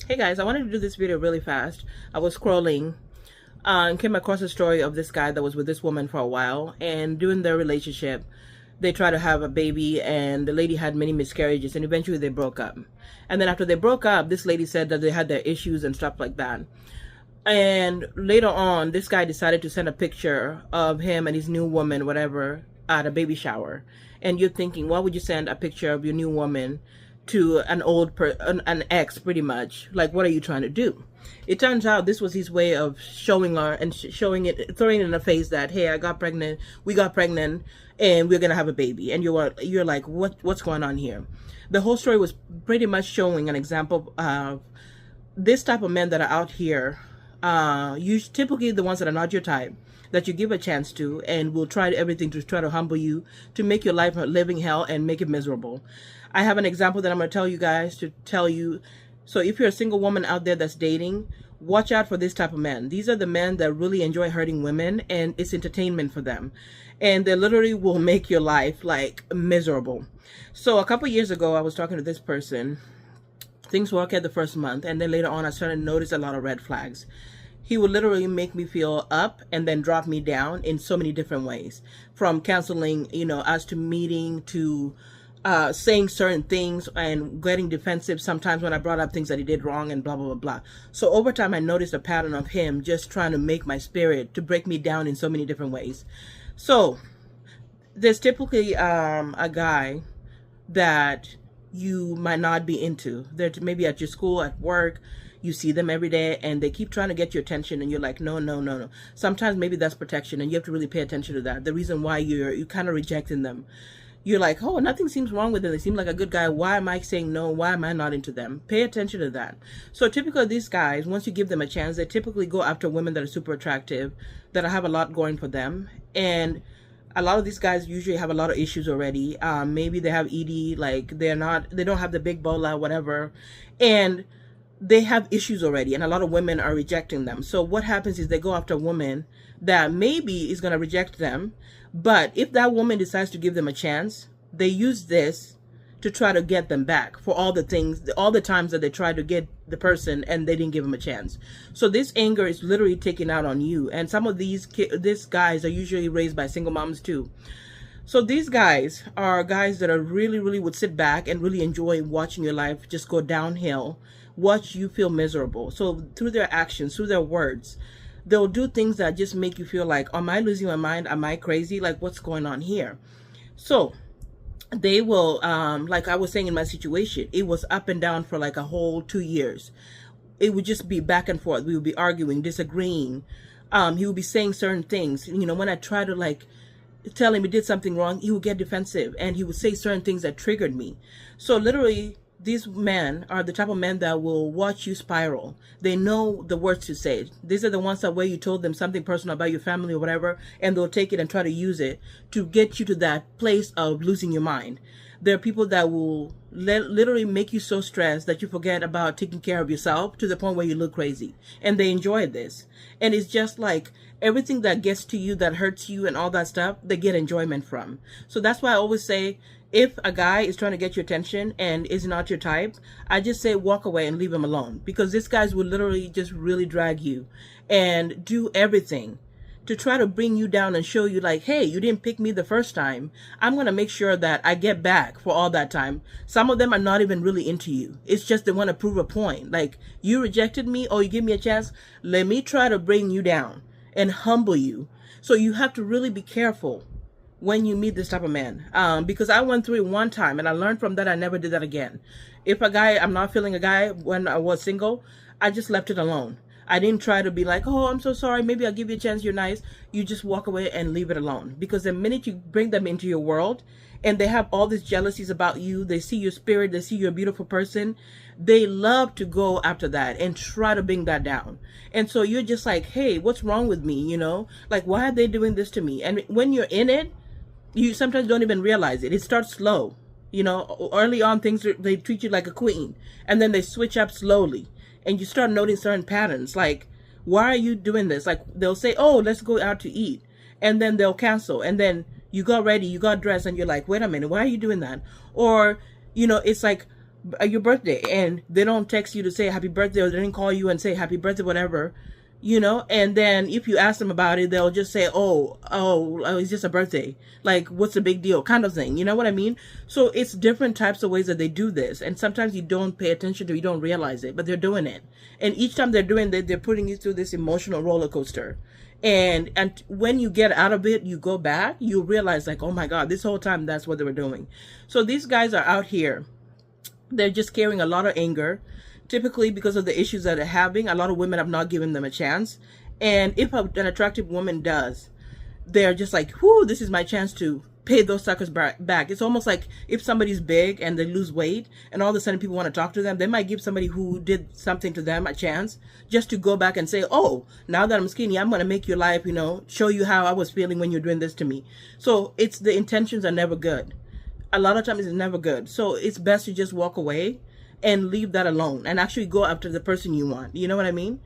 Hey guys, I wanted to do this video really fast. I was scrolling and came across a story of this guy that was with this woman for a while, and during their relationship they tried to have a baby, and the lady had many miscarriages, and eventually they broke up. And then after they broke up, this lady said that they had their issues and stuff like that. And later on, this guy decided to send a picture of him and his new woman, whatever, at a baby shower. And you're thinking, why would you send a picture of your new woman to an ex, pretty much? Like, what are you trying to do? It turns out this was his way of showing her and showing it, throwing it in the face that, hey, I got pregnant, we got pregnant, and we're gonna have a baby. And you're like, what's going on here? The whole story was pretty much showing an example of this type of men that are out here. You typically the ones that are not your type, that you give a chance to, and will try everything to try to humble you, to make your life a living hell and make it miserable. I have an example that I'm going to tell you guys to tell you. So if you're a single woman out there that's dating, watch out for this type of men. These are the men that really enjoy hurting women, and it's entertainment for them. And they literally will make your life like miserable. So a couple years ago, I was talking to this person. Things were okay the first month, and then later on I started to notice a lot of red flags. He would literally make me feel up and then drop me down in so many different ways, from canceling, us to meeting, to saying certain things and getting defensive sometimes when I brought up things that he did wrong, and blah, blah, blah, blah. So over time, I noticed a pattern of him just trying to make my spirit, to break me down in so many different ways. So there's typically a guy that you might not be into. They're maybe at your school, at work, you see them every day, and they keep trying to get your attention, and you're like, no, no, no, no. Sometimes maybe that's protection, and you have to really pay attention to that. The reason why you're kind of rejecting them. You're like, oh, nothing seems wrong with them. They seem like a good guy. Why am I saying no? Why am I not into them? Pay attention to that. So typically these guys, once you give them a chance, they typically go after women that are super attractive, that have a lot going for them. And a lot of these guys usually have a lot of issues already. Maybe they have ED, like they don't have the big bola, whatever. And they have issues already, and a lot of women are rejecting them. So what happens is they go after a woman that maybe is going to reject them, but if that woman decides to give them a chance, they use this to try to get them back for all the times that they tried to get the person and they didn't give them a chance. So this anger is literally taken out on you. And some of these guys are usually raised by single moms too. So these guys are guys that are really would sit back and really enjoy watching your life just go downhill, watch you feel miserable. So through their actions, through their words, they'll do things that just make you feel like, am I losing my mind? Am I crazy? Like, what's going on here? So they will, like I was saying in my situation, it was up and down for like a whole 2 years. It would just be back and forth. We would be arguing, disagreeing. He would be saying certain things. When I try to like tell him he did something wrong, he would get defensive, and he would say certain things that triggered me. So literally, these men are the type of men that will watch you spiral. They know the words to say. These are the ones that where you told them something personal about your family or whatever, and they'll take it and try to use it to get you to that place of losing your mind. There are people that will literally make you so stressed that you forget about taking care of yourself to the point where you look crazy. And they enjoy this. And it's just like everything that gets to you, that hurts you and all that stuff, they get enjoyment from. So that's why I always say, if a guy is trying to get your attention and is not your type, I just say walk away and leave him alone. Because these guys will literally just really drag you and do everything to try to bring you down and show you like, hey, you didn't pick me the first time. I'm going to make sure that I get back for all that time. Some of them are not even really into you. It's just they want to prove a point. Like, you rejected me, or you give me a chance. Let me try to bring you down and humble you. So you have to really be careful when you meet this type of man. Because I went through it one time and I learned from that. I never did that again. If I'm not feeling a guy when I was single, I just left it alone. I didn't try to be like, oh, I'm so sorry, maybe I'll give you a chance, you're nice. You just walk away and leave it alone. Because the minute you bring them into your world and they have all these jealousies about you, they see your spirit, they see you're a beautiful person, they love to go after that and try to bring that down. And so you're just like, hey, what's wrong with me? Like, why are they doing this to me? And when you're in it, you sometimes don't even realize it. It starts slow. Early on, they treat you like a queen, and then they switch up slowly. And you start noticing certain patterns, like, why are you doing this? Like, they'll say, oh, let's go out to eat. And then they'll cancel. And then you got ready, you got dressed, and you're like, wait a minute, why are you doing that? Or, it's like, your birthday, and they don't text you to say happy birthday, or they didn't call you and say happy birthday, whatever, and then if you ask them about it, they'll just say, oh, it's just a birthday. Like, what's the big deal, kind of thing. You know what I mean? So it's different types of ways that they do this. And sometimes you don't pay attention to it, you don't realize it, but they're doing it. And each time they're doing it, they're putting you through this emotional roller coaster. And when you get out of it, you go back, you realize like, oh my God, this whole time that's what they were doing. So these guys are out here. They're just carrying a lot of anger, typically because of the issues that they're having. A lot of women have not given them a chance. And if an attractive woman does, they're just like, whoo, this is my chance to pay those suckers back. It's almost like if somebody's big and they lose weight and all of a sudden people want to talk to them, they might give somebody who did something to them a chance just to go back and say, oh, now that I'm skinny, I'm going to make your life, show you how I was feeling when you're doing this to me. So it's the intentions are never good. A lot of times it's never good. So it's best to just walk away and leave that alone and actually go after the person you want. You know what I mean?